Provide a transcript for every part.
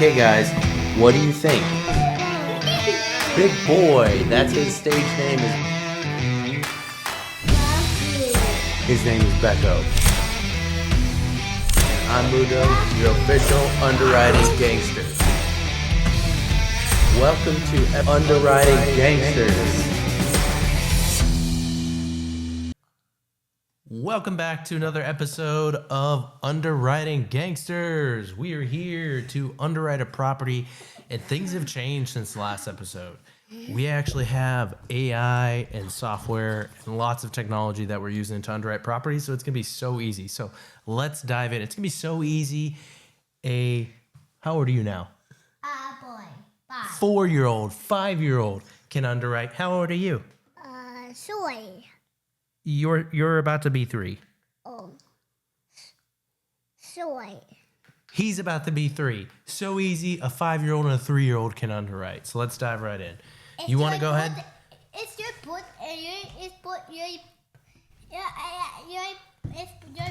Okay, guys, what do you think? Big Boy, that's his stage name. His name is Becco. I'm Mudo, your official Underwriting Gangsters. Welcome to Underwriting Gangsters. Welcome back to another episode of Underwriting Gangsters. We are here to underwrite a property, and things have changed since the last episode. We actually have AI and software and lots of technology that we're using to underwrite properties, so it's going to be so easy. So let's dive in. It's going to be so easy. How old are you now? Boy, 5. 4-year-old, 5-year-old can underwrite. How old are you? 3. You're about to be 3. Oh, 3. He's about to be 3. So easy, a 5-year-old and a 3-year-old can underwrite. So let's dive right in. You want to go ahead? It's your put. It's put your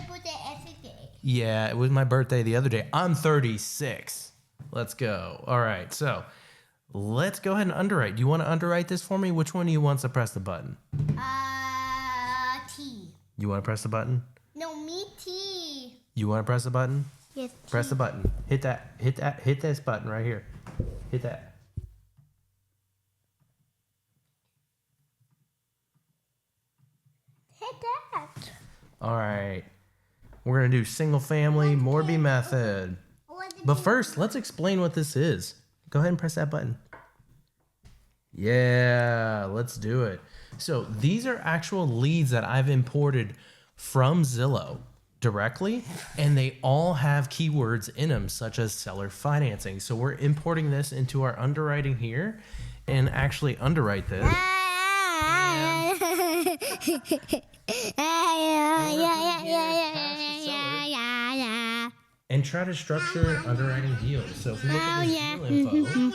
birthday every day. Yeah, it was my birthday the other day. I'm 36. Let's go. All right, so let's go ahead and underwrite. Do you want to underwrite this for me? Which one do you want to press the button? T. You want to press the button? No, me T. You want to press the button? Yes. Press the button. Hit that. Hit this button right here. Hit that. Hit that. All right. We're going to do single family Morby method. But first, let's explain what this is. Go ahead and press that button. Yeah, let's do it. So these are actual leads that I've imported from Zillow directly, and they all have keywords in them, such as seller financing. So we're importing this into our underwriting here and actually underwrite this. And try to structure an underwriting deal. So if we look at this deal info,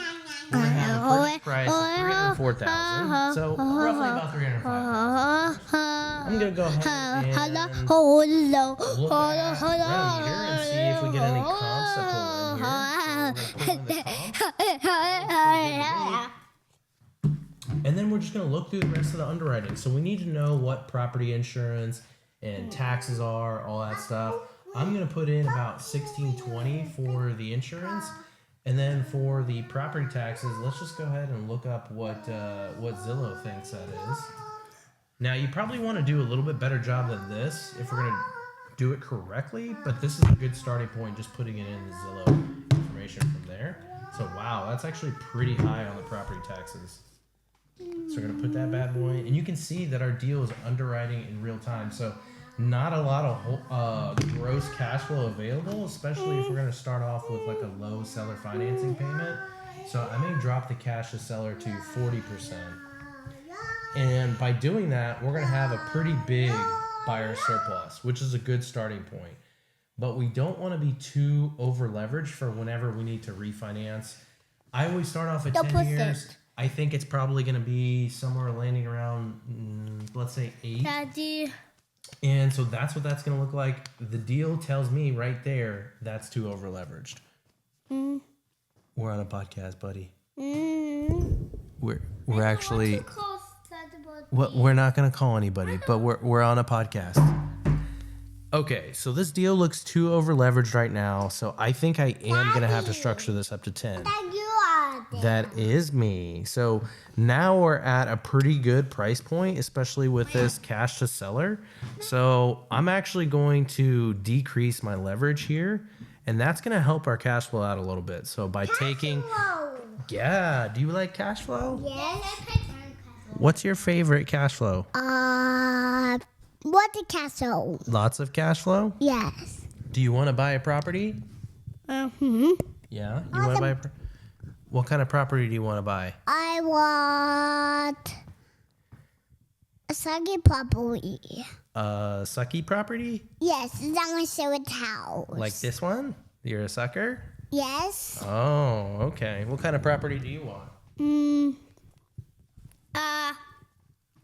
we're gonna have a purchase price of $304,000. So roughly about $305,000. I'm gonna go ahead and look at Renometer and see if we get any comps that pull in here. So we're gonna pull in the comps. And then we're just gonna look through the rest of the underwriting. So we need to know what property insurance and taxes are, all that stuff. I'm going to put in about $16.20 for the insurance, and then for the property taxes, let's just go ahead and look up what Zillow thinks that is. Now, you probably want to do a little bit better job than this if we're going to do it correctly, but this is a good starting point, just putting it in the Zillow information from there. So, wow, that's actually pretty high on the property taxes. So we're going to put that bad boy in, and you can see that our deal is underwriting in real time. So not a lot of gross cash flow available, especially if we're going to start off with like a low seller financing payment. So I may drop the cash to seller to 40%. And by doing that, we're going to have a pretty big buyer surplus, which is a good starting point. But we don't want to be too over leveraged for whenever we need to refinance. I always start off at 10 years. I think it's probably going to be somewhere landing around, let's say 8. Daddy. And so that's what that's going to look like. The deal tells me right there that's too over leveraged. We're on a podcast, buddy. We're actually. We're not going to call anybody, but we're on a podcast. Okay, so this deal looks too over leveraged right now, so I think I am going to have to structure this up to 10. That is me. So now we're at a pretty good price point, especially with this cash to seller. So I'm actually going to decrease my leverage here, and that's going to help our cash flow out a little bit. So by taking, yeah, do you like cash flow? Yes. What's your favorite cash flow? What the castle? Lots of cash flow? Yes. Do you want to buy a property? Yeah, you want to buy a property? What kind of property do you want to buy? I want a sucky property. A sucky property? Yes, it's on a short house. Like this one? You're a sucker? Yes. Oh, okay. What kind of property do you want?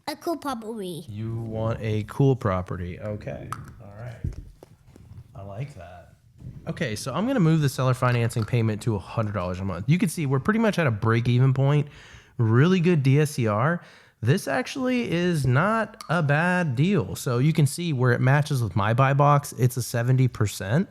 A cool property. You want a cool property. Okay. All right. I like that. Okay, so I'm going to move the seller financing payment to $100 a month. You can see we're pretty much at a break-even point. Really good DSCR. This actually is not a bad deal. So you can see where it matches with my buy box, it's a 70%.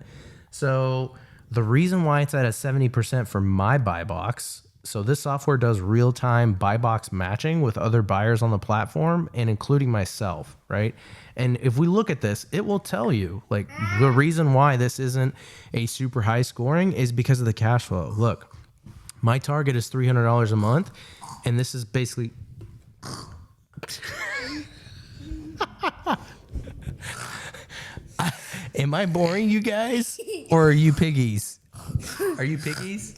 So the reason why it's at a 70% for my buy box, so this software does real-time buy box matching with other buyers on the platform and including myself, right? And if we look at this, it will tell you like the reason why this isn't a super high scoring is because of the cash flow. Look, my target is $300 a month, and this is basically Am I boring you guys? Or are you piggies? Are you piggies?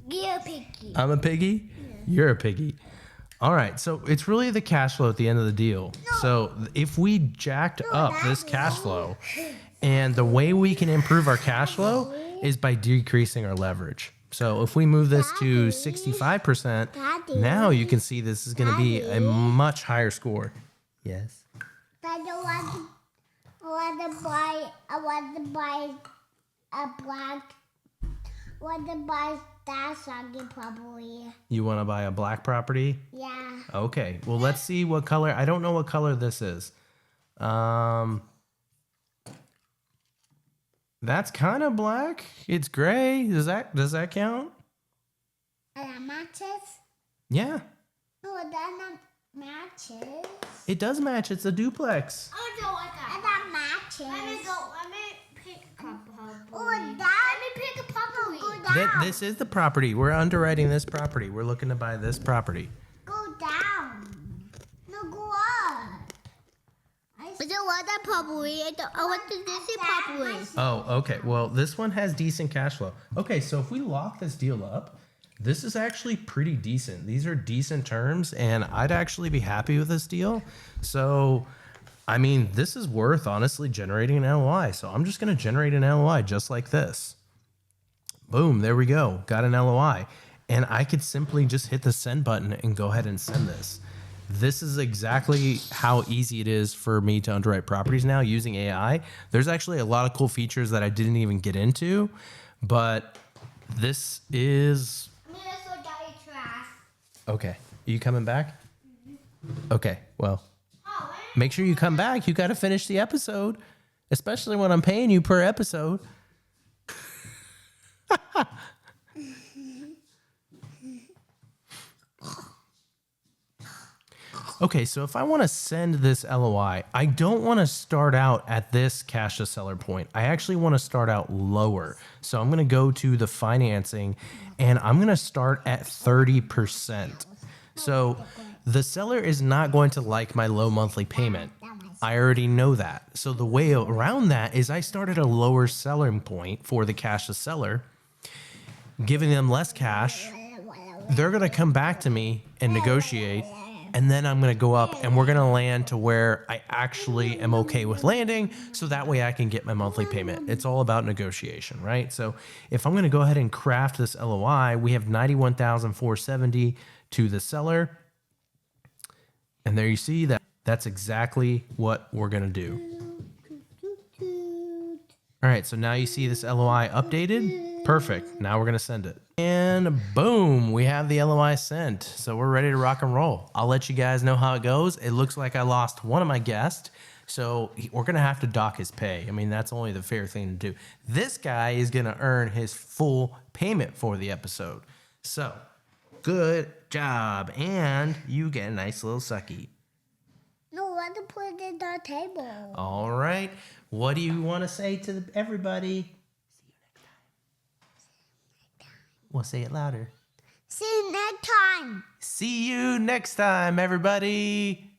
You're a piggy. I'm a piggy? Yeah. You're a piggy. All right, so it's really the cash flow at the end of the deal. So if we jacked up this cash flow, and the way we can improve our cash flow is by decreasing our leverage. So if we move this to 65%, now you can see this is going to be a much higher score. Yes. But I want to buy a black. I want to buy that soggy probably. You want to buy a black property? Yeah. Okay. Well, let's see what color. I don't know what color this is. That's kind of black. It's gray. Does that count? And that matches? Yeah. No, that not matches. It does match. It's a duplex. Oh, no, I got it. And that matches. Let me pick a couple. Oh, that. Let me pick a couple. Go down. This is the property. We're underwriting this property. We're looking to buy this property. Go down. No, go up. I don't want that property. I want the Disney property. Oh, okay. Well, this one has decent cash flow. Okay, so if we lock this deal up, this is actually pretty decent. These are decent terms, and I'd actually be happy with this deal. So, I mean, this is worth, honestly, generating an LOI. So I'm just going to generate an LOI just like this. Boom, there we go. Got an LOI. And I could simply just hit the send button and go ahead and send this. This is exactly how easy it is for me to underwrite properties now using AI. There's actually a lot of cool features that I didn't even get into, but this is... Okay. Are you coming back? Okay. Well, make sure you come back. You got to finish the episode, especially when I'm paying you per episode. Okay, so if I want to send this LOI, I don't want to start out at this cash to seller point. I actually want to start out lower. So I'm going to go to the financing and I'm going to start at 30%. So the seller is not going to like my low monthly payment. I already know that. So the way around that is I start at a lower selling point for the cash to seller, giving them less cash. They're going to come back to me and negotiate. And then I'm going to go up and we're going to land to where I actually am okay with landing. So that way I can get my monthly payment. It's all about negotiation, right? So if I'm going to go ahead and craft this LOI, we have $91,470 to the seller. And there you see that that's exactly what we're going to do. All right. So now you see this LOI updated. Perfect. Now we're going to send it. And boom, we have the LOI sent. So we're ready to rock and roll. I'll let you guys know how it goes. It looks like I lost one of my guests. So we're going to have to dock his pay. I mean, that's only the fair thing to do. This guy is going to earn his full payment for the episode. So good job. And you get a nice little sucky. No, I want to put it on the table. All right. What do you want to say to everybody? We'll say it louder. See you next time. See you next time, everybody.